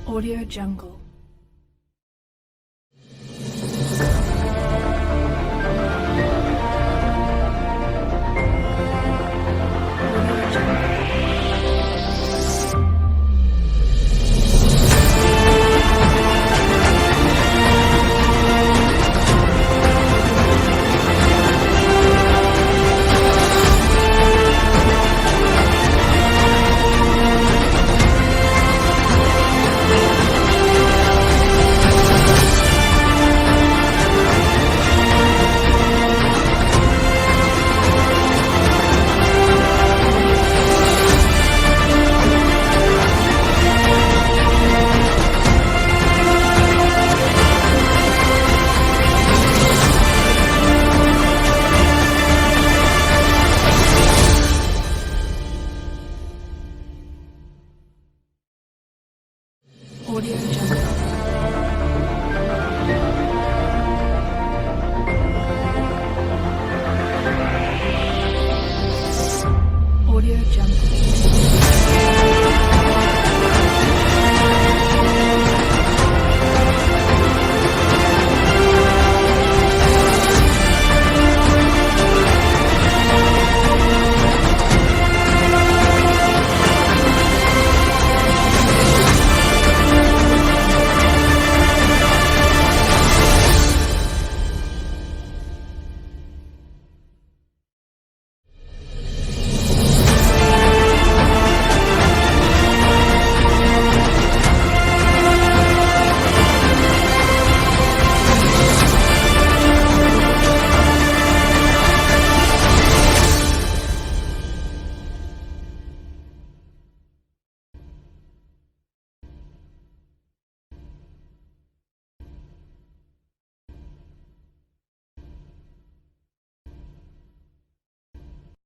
Audio Jungle. Audio Jungle.